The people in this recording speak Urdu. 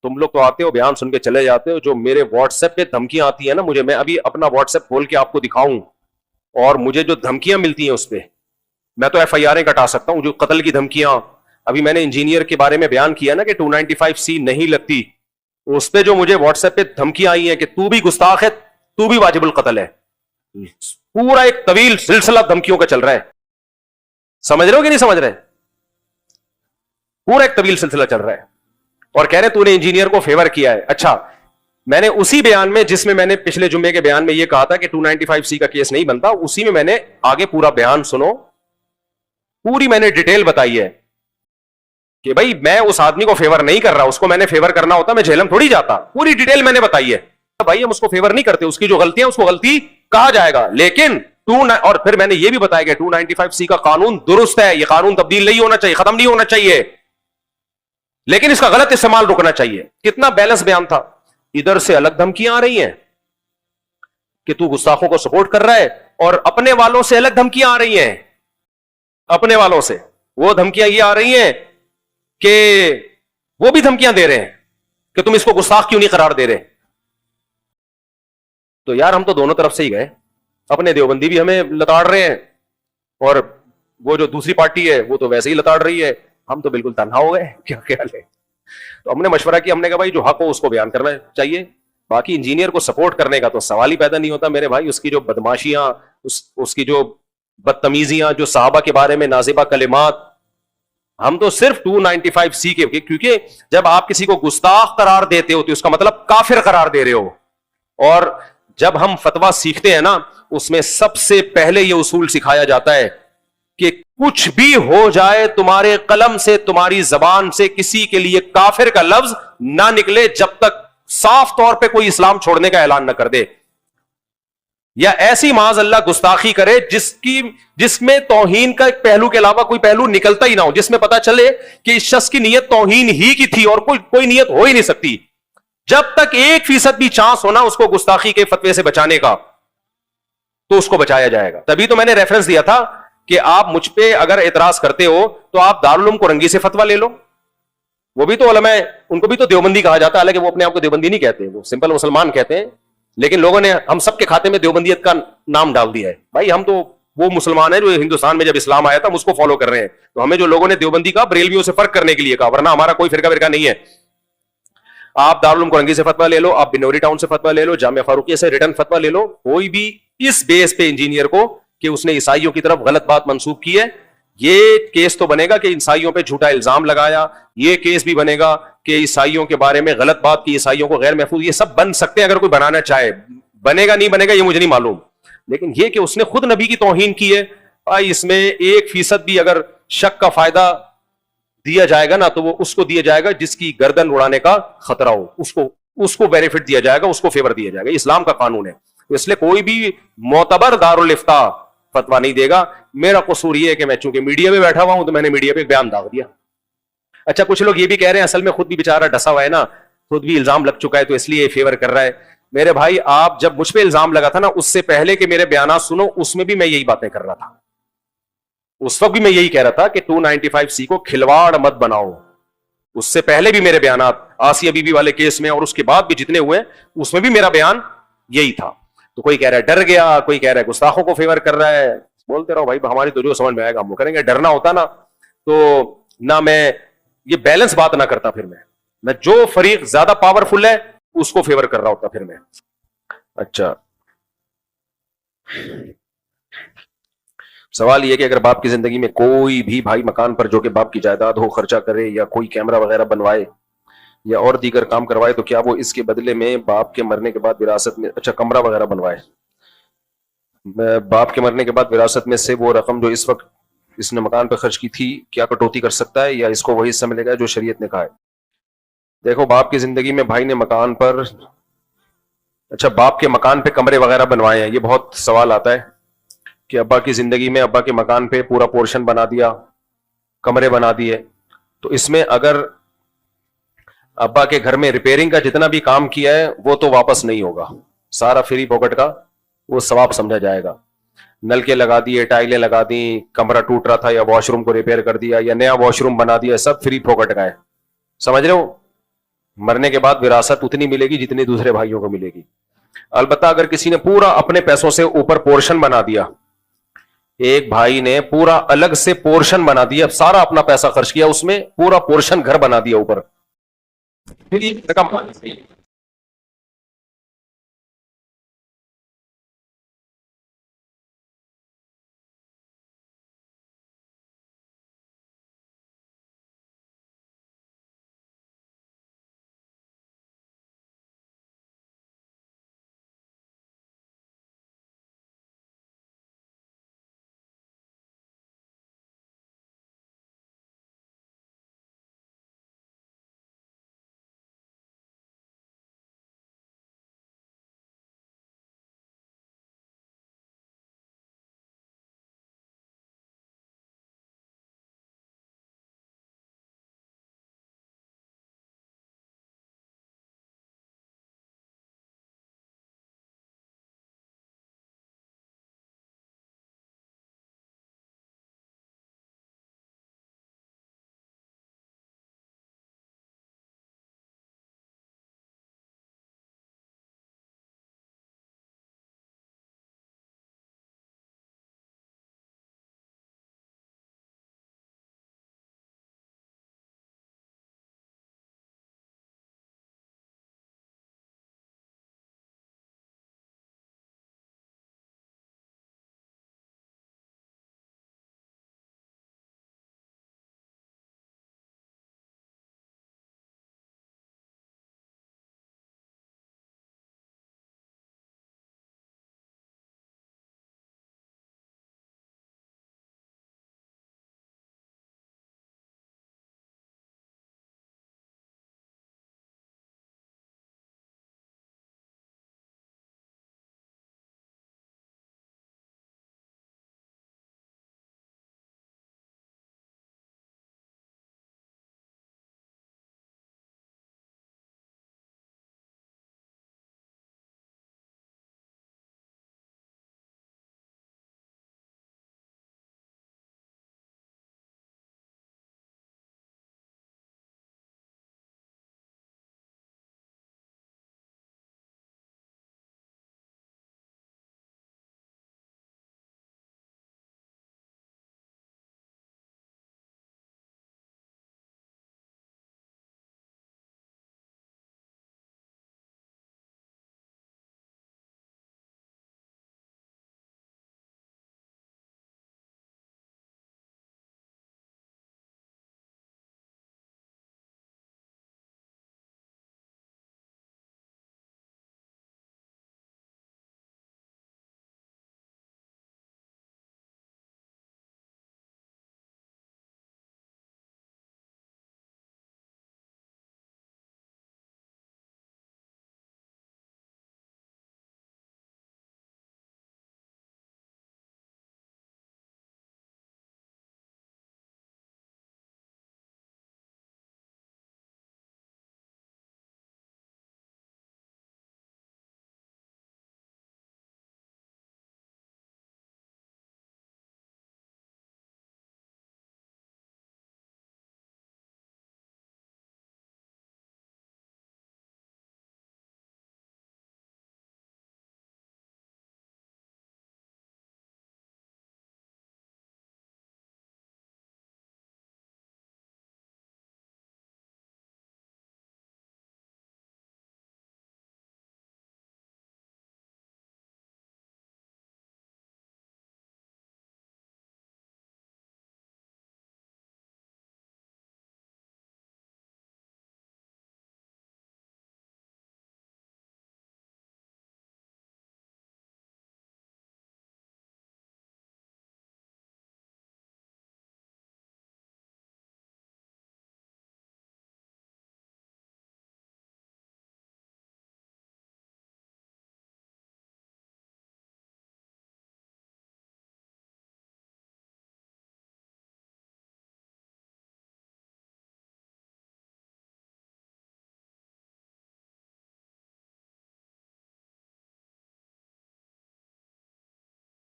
تم لوگ تو آتے ہو بیان سن کے چلے جاتے ہو, جو میرے واٹس ایپ پہ دھمکیاں آتی ہیں نا مجھے, میں ابھی اپنا واٹس ایپ کھول کے آپ کو دکھاؤں اور مجھے جو دھمکیاں ملتی ہیں اس پہ میں تو ایف آئی آریں کٹا سکتا ہوں. جو قتل کی دھمکیاں, ابھی میں نے انجینئر کے بارے میں بیان کیا نا کہ 295C نہیں لگتی, اس پہ جو مجھے واٹس ایپ پہ دھمکیاں آئی ہیں کہ تو بھی گستاخ ہے, تو بھی واجب القتل ہے, پورا ایک طویل سلسلہ دھمکیوں کا چل رہا ہے. سمجھ رہے ہو کہ نہیں سمجھ رہے؟ پورا ایک طویل سلسلہ چل رہا ہے اور کہہ رہے تو نے انجینئر کو فیور کیا ہے. اچھا, میں نے اسی بیان میں جس میں نے پچھلے جمعے کے بیان میں یہ کہا تھا کہ 295C کا کیس نہیں بنتا, اسی میں نے آگے پورا بیان سنو, پوری میں نے ڈیٹیل بتائی ہے کہ بھائی میں اس آدمی کو فیور نہیں کر رہا, اس کو میں نے فیور کرنا ہوتا میں جہلم تھوڑی جاتا. پوری ڈیٹیل میں نے بتائی ہے. بھائی ہم اس کو فیور نہیں کرتے, اس کی جو غلطیاں اس کو غلطی کہا جائے گا, لیکن اور پھر میں نے یہ بھی بتایا کہ 295C کا قانون درست ہے, یہ قانون تبدیل نہیں ہونا چاہیے, ختم نہیں ہونا چاہیے, لیکن اس کا غلط استعمال رکنا چاہیے. کتنا بیلنس بیان تھا. ادھر سے الگ دھمکیاں آ رہی ہیں کہ تو گستاخوں کو سپورٹ کر رہا ہے, اور اپنے والوں سے الگ دھمکیاں آ رہی ہیں. اپنے والوں سے وہ دھمکیاں یہ آ رہی ہیں کہ وہ بھی دھمکیاں دے رہے ہیں کہ تم اس کو گستاخ کیوں نہیں قرار دے رہے. تو یار ہم تو دونوں طرف سے ہی گئے, اپنے دیوبندی بھی ہمیں لتاڑ رہے ہیں اور وہ جو دوسری پارٹی ہے وہ تو ویسے ہی لتاڑ رہی ہے, ہم تو بالکل تنہا ہو گئے. کیا خیال ہے؟ تو ہم نے مشورہ کیا, ہم نے کہا بھائی جو حق ہو اس کو بیان کرنا چاہیے, باقی انجینئر کو سپورٹ کرنے کا تو سوال ہی پیدا نہیں ہوتا میرے بھائی. اس کی جو بدماشیاں, اس کی جو بدتمیزیاں, جو صحابہ کے بارے میں نازیبہ کلمات, ہم تو صرف 295C کے, کیونکہ جب آپ کسی کو گستاخ قرار دیتے ہو تو اس کا مطلب کافر قرار دے رہے ہو. اور جب ہم فتویٰ سیکھتے ہیں نا, اس میں سب سے پہلے یہ اصول سکھایا جاتا ہے کہ کچھ بھی ہو جائے تمہارے قلم سے, تمہاری زبان سے کسی کے لیے کافر کا لفظ نہ نکلے جب تک صاف طور پہ کوئی اسلام چھوڑنے کا اعلان نہ کر دے, یا ایسی معاذ اللہ گستاخی کرے جس میں توہین کا ایک پہلو کے علاوہ کوئی پہلو نکلتا ہی نہ ہو, جس میں پتا چلے کہ اس شخص کی نیت توہین ہی کی تھی اور کوئی نیت ہو ہی نہیں سکتی. جب تک 1% بھی چانس ہونا اس کو گستاخی کے فتوے سے بچانے کا, تو اس کو بچایا جائے گا. تبھی تو میں نے ریفرنس دیا تھا کہ آپ مجھ پہ اگر اعتراض کرتے ہو تو آپ دارالعلوم کورنگی سے فتویٰ لے لو. وہ بھی تو علماء, ان کو بھی تو دیوبندی کہا جاتا ہے, حالانکہ وہ اپنے آپ کو دیوبندی نہیں کہتے, وہ سمپل مسلمان کہتے ہیں, لیکن لوگوں نے ہم سب کے کھاتے میں دیوبندیت کا نام ڈال دیا ہے. بھائی ہم تو وہ مسلمان ہیں جو ہندوستان میں جب اسلام آیا تھا ہم اس کو فالو کر رہے ہیں, تو ہمیں جو لوگوں نے دیوبندی کا بریلویوں سے فرق کرنے کے لیے کہا, ورنہ ہمارا کوئی فرقہ نہیں ہے. آپ دارالعلوم کورنگی سے فتویٰ لے لو, آپ بنوری ٹاؤن سے فتویٰ لے لو, جامعہ فاروقیہ سے ریٹرن فتویٰ لے لو, کوئی بھی اس بیس پہ انجینئر کو کہ اس نے عیسائیوں کی طرف غلط بات منسوب کی ہے, یہ کیس تو بنے گا کہ عیسائیوں پہ جھوٹا الزام لگایا, یہ کیس بھی بنے گا کہ عیسائیوں کے بارے میں غلط بات کی, عیسائیوں کو غیر محفوظ, یہ سب بن سکتے ہیں اگر کوئی بنانا چاہے. بنے گا نہیں بنے گا یہ مجھے نہیں معلوم, لیکن یہ کہ اس نے خود نبی کی توہین کی ہے, اس میں 1% بھی اگر شک کا فائدہ دیا جائے گا نا تو وہ اس کو دیا جائے گا جس کی گردن اڑانے کا خطرہ ہو, اس کو بینیفٹ دیا جائے گا, اس کو فیور دیا جائے گا. اسلام کا قانون ہے, اس لیے کوئی بھی معتبر دارالافتاء فتویٰ نہیں دے گا. میرا قصور یہ ہے کہ میں چونکہ میڈیا میں بیٹھا ہوا ہوں تو میں نے میڈیا پہ ایک بیان داغ دیا. اچھا, کچھ لوگ یہ بھی کہہ رہے ہیں اصل میں خود بھی بیچارہ ڈسا ہوا ہے نا, خود بھی الزام لگ چکا ہے تو اس لیے فیور کر رہا ہے. میرے بھائی آپ جب مجھ پہ الزام لگا تھا نا, اس سے پہلے کہ میرے بیانات سنو, اس میں بھی میں یہی باتیں کر رہا تھا. اس وقت بھی میں یہی کہہ رہا تھا کہ 295C کو کھلواڑ مت بناؤ. اس سے پہلے بھی میرے بیانات آسیہ بی بی والے کیس میں اور اس کے بعد بھی جتنے ہوئے اس میں بھی میرا بیان یہی تھا. تو کوئی کہہ رہا ہے ڈر گیا, کوئی کہہ رہا ہے گستاخوں کو فیور کر رہا ہے. بولتے رہو بھائی, ہماری تو جو سمجھ میں آئے گا ہم وہ کریں گے. ڈرنا ہوتا نا تو نہ میں یہ بیلنس بات نہ کرتا, پھر میں جو فریق زیادہ پاورفل ہے اس کو فیور کر رہا ہوتا پھر میں. اچھا, سوال یہ کہ اگر باپ کی زندگی میں کوئی بھی بھائی مکان پر جو کہ باپ کی جائیداد ہو خرچہ کرے یا کوئی کیمرہ وغیرہ بنوائے یا اور دیگر کام کروائے تو کیا وہ اس کے بدلے میں باپ کے مرنے کے بعد وراثت میں, اچھا کمرہ وغیرہ بنوائے, باپ کے مرنے کے بعد وراثت میں سے وہ رقم جو اس وقت اس نے مکان پہ خرچ کی تھی کیا کٹوتی کر سکتا ہے یا اس کو وہی حصہ ملے گا جو شریعت نے کہا ہے؟ دیکھو, باپ کی زندگی میں بھائی نے مکان پر, اچھا باپ کے مکان پہ کمرے وغیرہ بنوائے ہیں, یہ بہت سوال آتا ہے کہ ابا کی زندگی میں ابا کے مکان پہ پورا پورشن بنا دیا, کمرے بنا دیے, تو اس میں اگر ابا کے گھر میں ریپیئرنگ کا جتنا بھی کام کیا ہے وہ تو واپس نہیں ہوگا, سارا فری پاکٹ کا وہ ثواب سمجھا جائے گا. نلکے لگا دیے, ٹائلیں لگا دی, کمرہ ٹوٹ رہا تھا یا واش روم کو ریپیئر کر دیا یا نیا واش روم بنا دیا, سب فری پاکٹ کا ہے. سمجھ رہے ہو؟ مرنے کے بعد وراثت اتنی ملے گی جتنی دوسرے بھائیوں کو ملے گی. البتہ اگر کسی نے پورا اپنے پیسوں سے اوپر پورشن بنا دیا, ایک بھائی نے پورا الگ سے پورشن بنا دیا, سارا اپنا پیسہ خرچ کیا اس میں, پورا پورشن گھر بنا دیا اوپر,